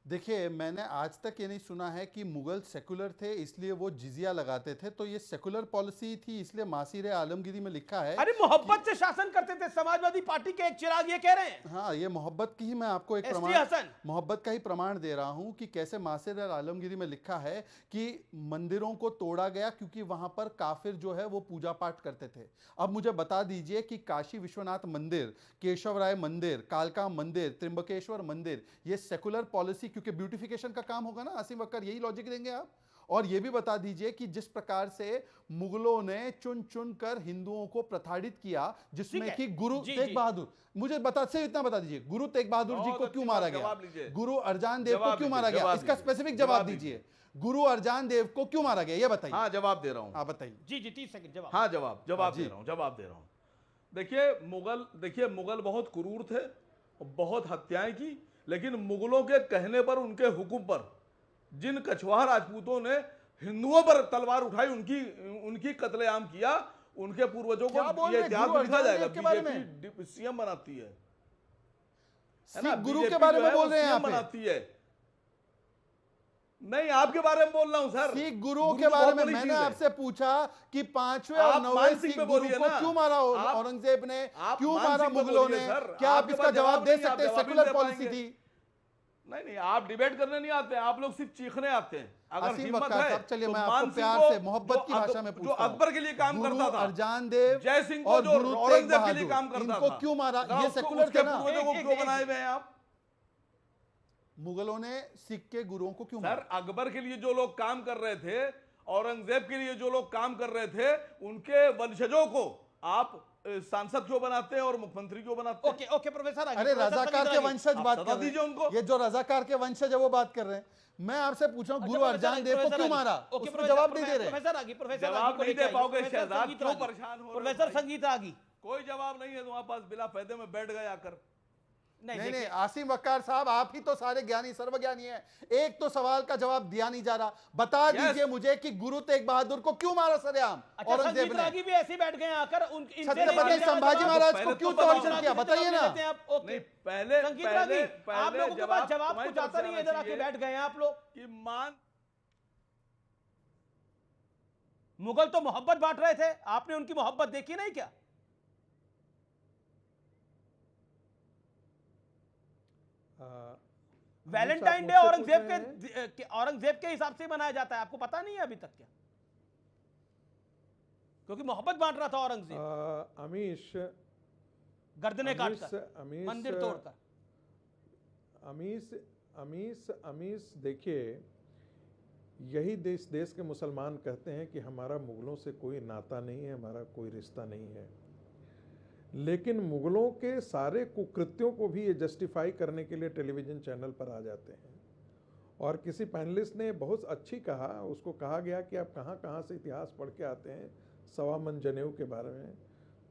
देखिए, मैंने आज तक ये नहीं सुना है कि मुगल सेकुलर थे इसलिए वो जिजिया लगाते थे। तो ये सेकुलर पॉलिसी थी इसलिए मासीर आलमगीरी में लिखा है अरे मोहब्बत से शासन करते थे, समाजवादी पार्टी के एक चिराग ये कह रहे हैं। हाँ, ये मोहब्बत की ही मैं आपको एक एसटी हसन मोहब्बत का ही प्रमाण दे रहा हूं कि कैसे मासिर आलमगीरी में लिखा है कि मंदिरों को तोड़ा गया क्योंकि वहां पर काफिर जो है वो पूजा पाठ करते थे। अब मुझे बता दीजिए कि काशी विश्वनाथ मंदिर, केशव राय मंदिर, कालका मंदिर, त्रिंबकेश्वर मंदिर, ये सेकुलर पॉलिसी, क्योंकि ब्यूटिफिकेशन का काम होगा ना, आसिम अक्कर यही लॉजिक देंगे आप। और यह भी बता दीजिए कि जिस प्रकार से मुगलों ने चुन चुन कर हिंदुओं को प्रताड़ित किया, जिसमें कि गुरु तेग बहादुर, मुझे इतना बता दीजिए, गुरु तेग बहादुर जी को क्यों मारा गया, गुरु अर्जान देव को क्यों मारा गया, इसका स्पेसिफिक जवाब दीजिए। गुरु अर्जान देव को क्यों मारा गया, ये बताइए। हाँ, जवाब दे रहा हूं। हाँ बताइए। जी 30 सेकंड जवाब। हाँ, जवाब दे रहा हूं। देखिए मुगल बहुत क्रूर थे और बहुत हत्याएं की, लेकिन मुगलों के कहने पर, उनके हुक्म पर जिन कछवाहा राजपूतों ने हिंदुओं पर तलवार उठाई, उनकी कत्लेआम किया, उनके पूर्वजों को ये इतिहास में लिखा जाएगा। बीजेपी सीएम बनाती है ना, गुरु के बारे में बोल रहे हैं, सीएम बनाती है। नहीं, आपके बारे में बोल रहा हूं सर। सिख गुरुओं के बारे में मैंने आपसे पूछा कि 5वें और 9वें सिख गुरु को क्यों मारा औरंगजेब ने, क्यों मारा मुगलों ने, क्या आप इसका जवाब दे सकते हैं? सेकुलर पॉलिसी थी। नहीं, आप डिबेट करने नहीं आते हैं, आप लोग सिर्फ चीखने आते हैं। अगर हिम्मत है चलिए, तो मैं आपको प्यार से मोहब्बत की भाषा में पूछता हूं, जो अकबर के लिए काम करता था, अर्जान देव, जय सिंह को जो औरंगजेब के लिए काम करता था, इनको क्यों मारा? ये सेकुलर थे ना। क्यों बनाए हुए हैं आप? मुगलों ने सिख के गुरुओं को क्यों सर, अकबर के लिए जो लोग काम कर रहे थे, औरंगजेब के लिए जो लोग काम कर रहे थे, उनके वंशजों को आप सांसद क्यों बनाते हैं और मुख्यमंत्री क्यों बनाते हैं? ओके प्रोफेसर, अरे रजाकार के वंशज बात कर रहे हैं उनको, ये जो रजाकार के वंशज है वो बात कर रहे हैं। मैं आपसे पूछ रहा हूं, गुरु अर्जान देव को क्यों मारा? उसका जवाब नहीं दे रहे। प्रोफेसर जवाब नहीं दे पाओगे शहजाद, क्यों परेशान हो? प्रोफेसर संगीता आगी, कोई जवाब नहीं है तुम्हारे पास, बिला फायदे में बैठ गए आकर। नहीं, आसिम वक्कार साहब, आप ही तो सारे ज्ञानी, सर्वज्ञानी हैं। एक तो सवाल का जवाब दिया नहीं जा रहा। बता दीजिए मुझे कि गुरु तेग बहादुर को क्यों मारा सरेआम औरंगजेब ने? भी ऐसे बैठ गए आकर, छत्रपति संभाजी महाराज को क्यों टॉर्चर किया, बताइए ना। पहले आप लोगों के पास जवाब कुछ आता नहीं है, इधर आके बैठ गए आप लोग कि मान। मुगल तो मोहब्बत बांट रहे थे, आपने उनकी मोहब्बत देखी नहीं क्या? वैलेंटाइन डे औरंगजेब के हिसाब से मनाया जाता है, आपको पता नहीं है अभी तक क्या? क्योंकि मोहब्बत बांट रहा था औरंगजेब। अमीश गर्दने काटकर, मंदिर तोड़कर। अमीश देखिए, यही देश के मुसलमान कहते हैं कि हमारा मुगलों से कोई नाता नहीं है, हमारा कोई रिश्ता नहीं है। लेकिन मुगलों के सारे कुकृत्यों को भी ये जस्टिफाई करने के लिए टेलीविज़न चैनल पर आ जाते हैं। और किसी पैनलिस्ट ने बहुत अच्छी कहा, उसको कहा गया कि आप कहाँ कहाँ से इतिहास पढ़ के आते हैं सवा मन जनेऊ के बारे में।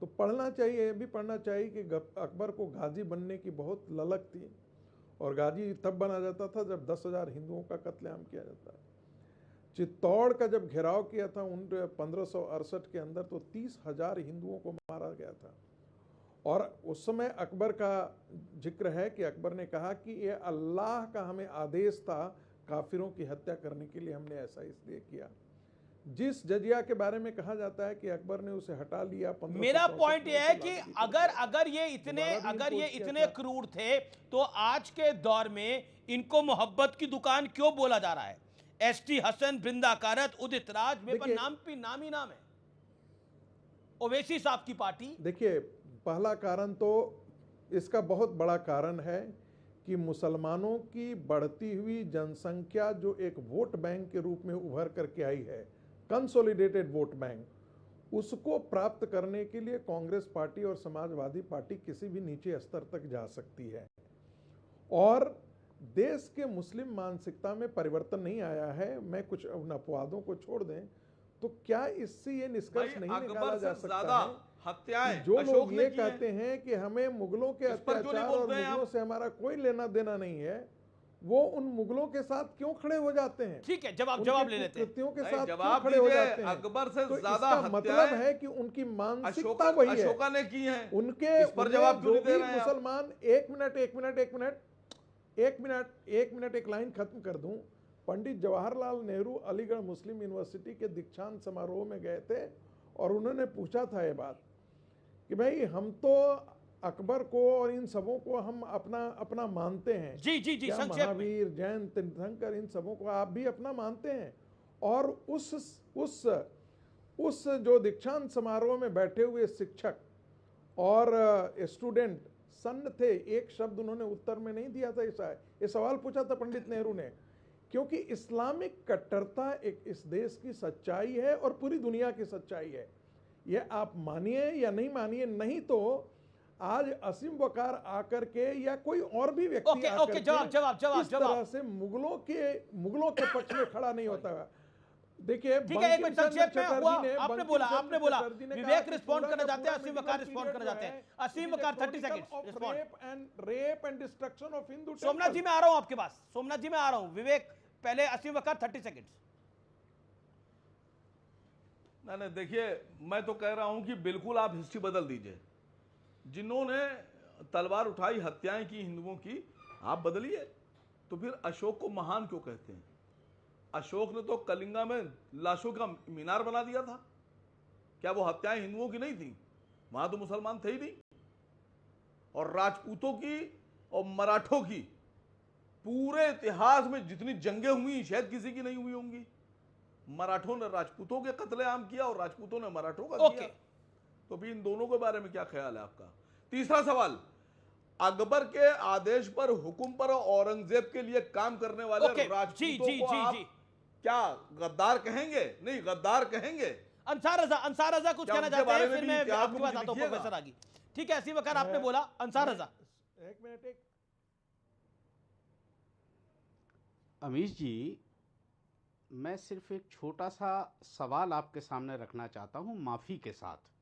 तो पढ़ना चाहिए, ये भी पढ़ना चाहिए कि अकबर को गाजी बनने की बहुत ललक थी, और गाजी तब बना जाता था जब 10,000 हिंदुओं का कत्लेआम किया जाता है। चित्तौड़ का जब घेराव किया था 1568 के अंदर, तो 30,000 हिंदुओं को मारा गया था। और उस समय अकबर का जिक्र है कि अकबर ने कहा कि ये अल्लाह का हमें आदेश था काफिरों की हत्या करने के लिए, हमने ऐसा इसलिए किया। जिस जजिया के बारे में कहा जाता है कि अकबर ने उसे हटा लिया। मेरा पॉइंट यह है कि अगर ये इतने क्रूर थे तो आज के दौर में इनको मोहब्बत की दुकान क्यों बोला जा रहा है? एसटी हसन, बृंदा कारत, उदित राज, मेरे पर नाम ही नाम है, ओवैसी साहब की पार्टी। देखिए, पहला कारण तो इसका बहुत बड़ा कारण है कि मुसलमानों की बढ़ती हुई जनसंख्या जो एक वोट बैंक के रूप में उभर करके आई है, कंसोलिडेटेड वोट बैंक, उसको प्राप्त करने के लिए कांग्रेस पार्टी और समाजवादी पार्टी किसी भी नीचे स्तर तक जा सकती है। और देश के मुस्लिम मानसिकता में परिवर्तन नहीं आया है। मैं कुछ अपवादों को छोड़ दें तो क्या इससे ये निष्कर्ष नहीं निकाला जा सकता है हत्याएं जो लोग ये कहते हैं कि हमें मुगलों के अत्याचार और मुगलों से हमारा कोई लेना देना नहीं है, वो उन मुगलों के साथ क्यों खड़े हो जाते हैं? ठीक है, जवाब ले लेते हैं। कृत्यों के साथ क्यों खड़े हो जाते हैं? अकबर से तो ज्यादा मतलब है कि उनकी मानसिकता वही है। अशोका ने की है, उनके इस पर जवाब क्यों नहीं दे रहे हैं? मुसलमान एक मिनट एक मिनट एक लाइन खत्म कर दूं। पंडित जवाहरलाल नेहरू अलीगढ़ मुस्लिम यूनिवर्सिटी के दीक्षांत समारोह में गए थे और उन्होंने पूछा था ये बात कि भाई हम तो अकबर को और इन सबों को हम अपना अपना मानते हैं, जी जी जी, क्या संक्षेप में। महावीर, जैन, तीर्थंकर, इन सबों को आप भी अपना मानते हैं? और उस जो दीक्षांत समारोह में बैठे हुए शिक्षक और स्टूडेंट सन्न थे, एक शब्द उन्होंने उत्तर में नहीं दिया था। ये सवाल पूछा था पंडित नेहरू ने, क्योंकि इस्लामिक कट्टरता एक इस देश की सच्चाई है और पूरी दुनिया की सच्चाई है। ये आप मानिए या नहीं मानिए, नहीं तो आज असीम वकार आकर के या कोई और भी व्यक्ति ओके, आकर ओके, जवाब। इस तरह से मुगलों के पक्ष में खड़ा नहीं होता है। देखिए, ठीक है, एक मिनट संक्षेप में हुआ। आपने बोला चटर्जी ने विवेक कहा रिस्पॉन्ड कि करना पूरा चाहते हैं, का असीम पूरा वकार रिस्पॉन्ड करना चाहते हैं। Aseem Waqar 30 seconds respond. Rape and destruction of Hindu Somnath जी मैं आ रहा हूं आपके पास, सोमनाथ जी मैं आ रहा हूं। विवेक पहले, असीम वकार 30 सेकंड्स। नहीं, देखिए, मैं तो कह रहा हूं कि बिल्कुल आप हिस्ट्री बदल दीजिए। जिन्होंने तलवार उठाई, हत्याएं की हिंदुओं की, आप बदलिए। तो फिर अशोक को महान क्यों कहते हैं? अशोक ने तो कलिंगा में लाशों का मीनार बना दिया था। क्या वो हत्याएं हिंदुओं की नहीं थी? वहां तो मुसलमान थे ही नहीं। और राजपूतों की और मराठों की पूरे इतिहास में जितनी जंगें हुई शायद किसी की नहीं हुई होंगी। मराठों ने राजपूतों के कत्लेआम किया और राजपूतों ने मराठों का किया। तो भी इन दोनों के बारे में क्या ख्याल है आपका? तीसरा सवाल, अकबर के आदेश पर, हुक्म पर औरंगजेब के लिए काम करने वाले राजपूतों को आप क्या गद्दार कहेंगे? नहीं, गद्दार कहेंगे। अंसार रजा कुछ कहना चाहते हैं, फिर मैं आपके पास आता हूं प्रोफेसर आगे। ठीक है, असीम वकार आपने बोला, अंसार रजा। एक मिनट। अमीश जी, मैं सिर्फ एक छोटा सा सवाल आपके सामने रखना चाहता हूं माफ़ी के साथ।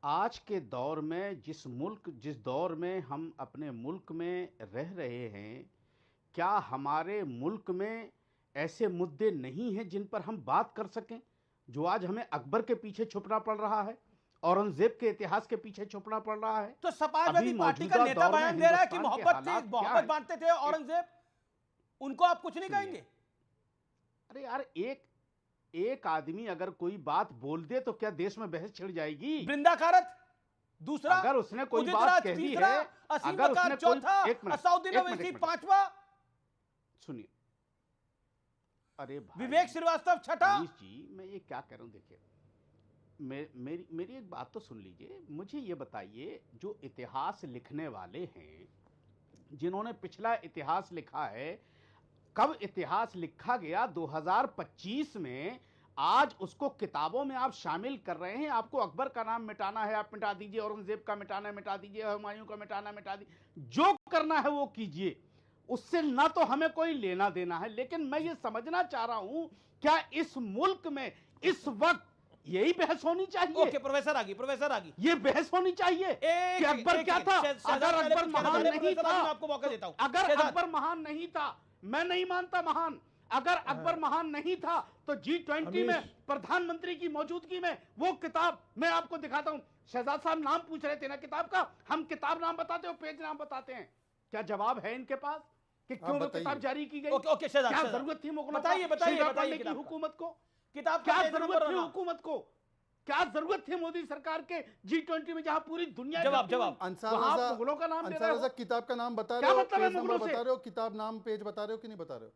आज के दौर में जिस दौर में हम अपने मुल्क में रह रहे हैं, क्या हमारे मुल्क में ऐसे मुद्दे नहीं हैं जिन पर हम बात कर सकें, जो आज हमें अकबर के पीछे छुपना पड़ रहा है, औरंगजेब के इतिहास के पीछे छुपना पड़ रहा है? तो समाजवादी पार्टी का नेता बयान दे रहा है कि मोहब्बत बांटते थे औरंगजेब, उनको आप कुछ नहीं कहेंगे? अरे यार, एक आदमी अगर कोई बात बोल दे तो क्या देश में बहस छिड़ जाएगी? वृंदा कारत दूसरा, अगर उसने कोई बात कह दी है, अगर उसने चौथा, असाउद्दीन ओवैसी पांचवा, सुनिए, अरे भाई, विवेक श्रीवास्तव छठा। जी, मैं ये क्या कह रहा हूं, देखिए, मेरी एक बात तो सुन लीजिए। मुझे ये बताइए, जो इतिहास लिखने वाले हैं, जिन्होंने पिछला इतिहास लिखा है, कब इतिहास लिखा गया? 2025 में। आज उसको किताबों में आप शामिल कर रहे हैं। आपको अकबर का नाम मिटाना है, आप मिटा दीजिए। औरंगजेब का मिटाना है, मिटा दीजिए। हुमायूं का मिटाना, मिटा दीजिए। जो करना है वो कीजिए, उससे ना तो हमें कोई लेना देना है। लेकिन मैं ये समझना चाह रहा हूं, क्या इस मुल्क में इस वक्त यही बहस होनी चाहिए? ओके, प्रोफेसर आगी। ये बहस होनी चाहिए कि अकबर क्या था? अगर अकबर महान नहीं था, आपको मौका देता हूं। अगर अकबर महान नहीं था, मैं नहीं मानता महान, अगर अकबर महान नहीं था तो G20 में प्रधानमंत्री की मौजूदगी में वो किताब मैं आपको दिखाता हूं। शहजाद साहब नाम पूछ रहे थे ना किताब का, हम किताब नाम बताते हो, पेज नाम बताते हैं। क्या जवाब है इनके पास कि क्यों वो किताब जारी की गई? ओके, क्या जरूरत थी मुगलों बताइए की हुकूमत को? किताब क्या जरूरत थी हुकूमत को? क्या जरूरत थी मोदी सरकार के G20 में, जहां पूरी दुनिया? जवाब। अंसार मुगलों का नाम ले रहे हो? किताब का नाम बता रहे हो, क्या मतलब है? बता रहे हो, किताब नाम पेज बता रहे हो कि नहीं बता रहे हो?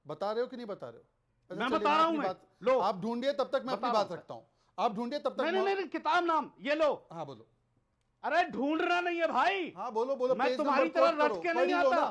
बता रहे हो कि नहीं बता रहे हो? मैं बता रहा हूं। लो, आप ढूंढिए, तब तक मैं अपनी बात रखता हूं। आप ढूंढिए तब तक। नहीं, किताब नाम ये लो। हाँ बोलो। अरे ढूंढना नहीं है भाई। हाँ बोलो। मैं तुम्हारी तरह रट के नहीं आता।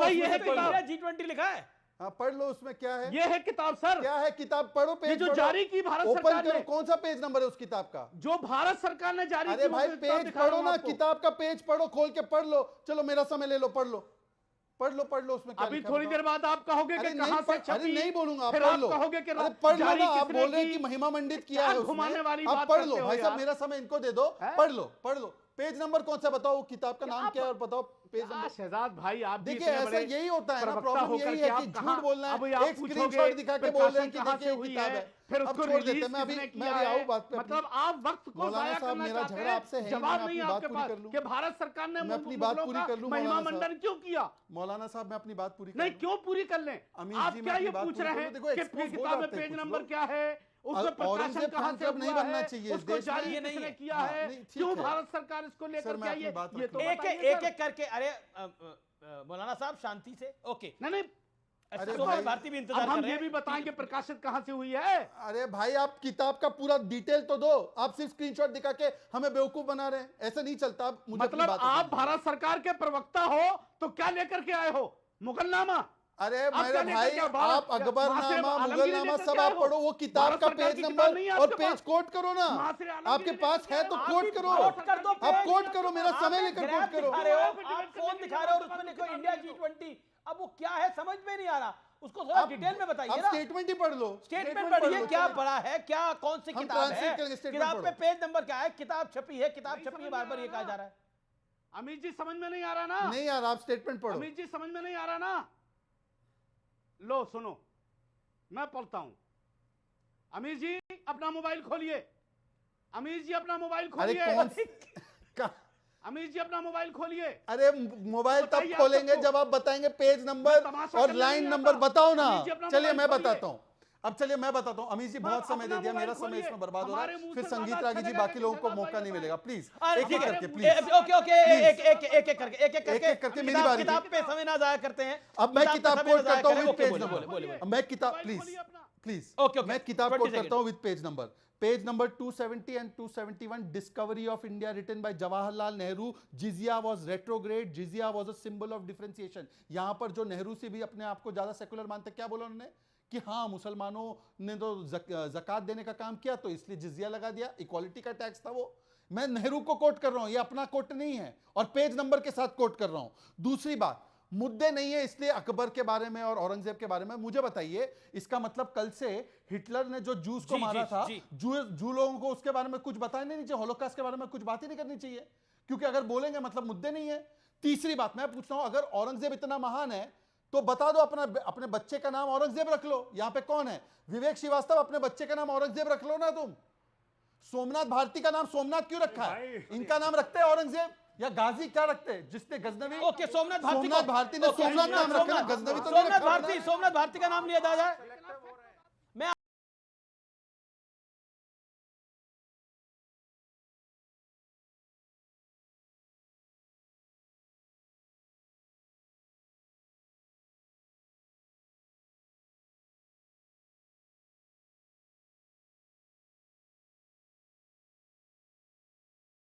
ये है किताब, G20 लिखा है। हाँ पढ़ लो, उसमें क्या है? ये है किताब सर। क्या है किताब? पढ़ो, पेज ये जो जारी की भारत सरकार ने। कौन सा पेज नंबर है उस किताब का जो भारत सरकार ने जारी की? अरे भाई पेज पढ़ो ना, किताब का पेज पढ़ो, खोल के पढ़ लो। चलो मेरा समय ले लो, पढ़ लो उसमें क्या अभी थोड़ी देर बाद आप कहोगे कि कहां से छपी? अरे नहीं बोलूंगा, फिर पढ़ आप लो। कहोगे कि पढ़ लो ना, आप बोल रहे हैं कि महिमा मंडित किया है उसमें। घुमाने वाली आप बात पढ़ लो करते हो भाई साहब, यार। मेरा समय इनको दे दो, पढ़ लो। पेज नंबर कौन सा बताओ, वो किताब का नाम क्या है और बताओ पेज नंबर। शहजाद भाई आप भी देखिए इतने ऐसा बड़े यही होता है ना, प्रवक्ता प्रॉब्लम होकर यही के है आप कि कहाँ- झूठ बोलना अब है, आप एक पूछोगे स्क्रीनशॉट दिखा के बोल रहे हैं कि प्रकाशन कहाँ देखिए से ये हुई किताब है। फिर अब उसको छोड़ देते रिलीज हैं, मैं अभी किसने मैं किया अभी है? आऊँ बात पे। मतलब आप वक्त को मौलाना जाया साहब, करना मेरा चाहते झगड़ा हैं, आपसे है ही नहीं, जवाब मैं नहीं अपनी बात आपके पूरी पास कर लूं। कि भारत सरकार ने मैं अपनी बात मुगलों पूरी का कर लूं, महिमा मौलाना साहब। मंडन क्यों किया? मौलाना साहब मैं अपनी बात पूरी कर नहीं लूं। क्यों पूरी कर लें? अमीर आप जी, मैं क्या अपनी ये बात पूछ पूरी रहे कर हैं लूं। देखो, कि expose हो किताब में जाते हैं पेज कुछ नंबर लोग। क्या है, उसमें प्रकाशन औरंगजेब कहाँ फैन से क्लब नहीं हुआ बनना है, चाहिए उसको देश में। जारी ये नहीं किसने है। किया हाँ, है, नहीं, ठीक क्यों है। भारत सरकार इसको सर, लेकर मैं के अपनी ये बात ये रख तो लूं। एक बताइए एक सर। एक करके, अरे मौलाना साहब शांति से, ओके। नहीं नहीं, अरे सोमनाथ भाई, भारती भी अब इंतजार कर हम रहे ये हैं। भी बताएं कि प्रकाशित कहाँ से हुई है। अरे भाई, आप किताब का पूरा डिटेल तो दो, आप सिर्फ स्क्रीनशॉट दिखा के हमें बेवकूफ बना रहे हैं, ऐसा नहीं चलता। आप मुझे अपनी मतलब बात आप रखने दीजिए। भारत सरकार के प्रवक्ता हो तो क्या लेकर के आए हो? मुगलनामा? अरे आप मेरे क्या लेकर भाई, के आए? भारत- आप अकबरनामा, महाशय आलमगीर मुगलनामा लेकर सब के आए आप हो? पढ़ो, वो किताब भारत का सरकार पेज की नंबर किताब नहीं है और आपके पेज पास? कोट करो ना। महाशय आलमगीर आपके लेकर पास के है आए तो हो? कोट आप करो। कोट कर दो, आप पेज कोट नहीं करो, है मेरा आपके समय पास। लेकर ग्राफ कोट करो। दिखा रहे हो, आप आप डिबेट फोन करने दिखा के रहे हो और लिए उसमें लिखो बात इंडिया करने G20। अब वो क्या है समझ में नहीं आ रहा, उसको थोड़ा डिटेल में बताइए आप ना। स्टेटमेंट ही पढ़ लो। स्टेटमेंट पढ़ पढ़िए, लो, क्या चलिए। पढ़ा है, क्या कौन सी हम किताब है, ट्रांसलेट करेंगे, स्टेटमेंट किताब पे पढ़ो। पेज नंबर क्या है, किताब छपी है, किताब नहीं छपी है, समझ बार में बार आ ये रहा कहा ना। जा रहा है। अमित जी समझ में नहीं आ रहा ना? नहीं यार, आप स्टेटमेंट पढ़ो। अमित जी समझ में नहीं आ रहा ना? लो सुनो, मैं पढ़ता हूं। अमित जी अपना मोबाइल खोलिए। अमित जी अपना मोबाइल अरे खोलिए। कौन का? अमित जी अपना मोबाइल खोलिए। अरे मोबाइल तब बताइए आप खोलेंगे सबको। जब आप बताएंगे पेज नंबर मैं तमाशा और करने लाइन नहीं नंबर आता। बताओ ना। अमित जी अपना चलिए मोबाइल मैं खोलिए। बताता हूँ। अब चलिए मैं बताता हूँ। अमीर जी बहुत समय अपना दे दिया, मोबाइल मेरा समय खोलिए। इसमें बर्बाद हो रहा हमारे है। मुंह फिर से संगीत ज्यादा रागी जी अच्छा बाकी लगेगा लोगों कि को शहजाद मौका भाई नहीं बताएं। मिलेगा। प्लीज अरे एक ठीक एक है, करके प्लीज। ओके ओके, एक एक एक एक करके, एक एक एक करके मेरी किताब बारी। किताब पे समय ना जाया करते हैं। अब मैं पे किताब समय कोट ना जाया करता हूँ करें। विद ओके, पेज बोले, नंबर। बोले, बोले। मैं किताब मोबाइल प्लीज खोलिए अपना। प्लीज ओके, ओके, मैं किताब 20 कोट सेकंड। करता हूँ with page number. Page number 270 and 271, Discovery of India, written by Jawaharlal Nehru. Jizya was retrograde. Jizya was a symbol of differentiation. यहां पर जो नेहरू से भी अपने आप को ज्यादा सेकुलर मानते, क्या बोला उन्होंने कि हाँ मुसलमानों ने तो जकात देने का काम किया तो इसलिए जिजिया लगा दिया, इक्वालिटी का टैक्स था वो। मैं नेहरू को कोट कर रहा हूं, ये अपना कोट नहीं है, और पेज नंबर के साथ कोट कर रहा हूं। दूसरी बात, मुद्दे नहीं है इसलिए अकबर के बारे में और औरंगजेब के बारे में मुझे बताइए, इसका मतलब कल से हिटलर ने जो जूस को जी, मारा जी, था, जी। जू लोगों को उसके बारे में कुछ बताना नहीं चाहिए, होलोकॉस्ट के बारे में कुछ बात ही नहीं करनी चाहिए, क्योंकि अगर बोलेंगे मतलब मुद्दे नहीं है। तीसरी बात मैं पूछता हूं, अगर औरंगजेब इतना महान है तो बता दो अपने बच्चे का नाम औरंगजेब रख लो। यहां पे कौन है? विवेक श्रीवास्तव, अपने बच्चे का नाम औरंगजेब रख लो ना तुम। सोमनाथ भारती का नाम सोमनाथ क्यों रखा है? इनका नाम रखते हैं औरंगजेब या गाजी, क्या रखते हैं जिसने गजनवी? ओके, सोमनाथ भारती सोमनाथ भारती ने सोमनाथ नाम रखा ना, गजनवी तो नहीं सोमनाथ रखा भारती, सोमनाथ भारती का नाम लिया जाए।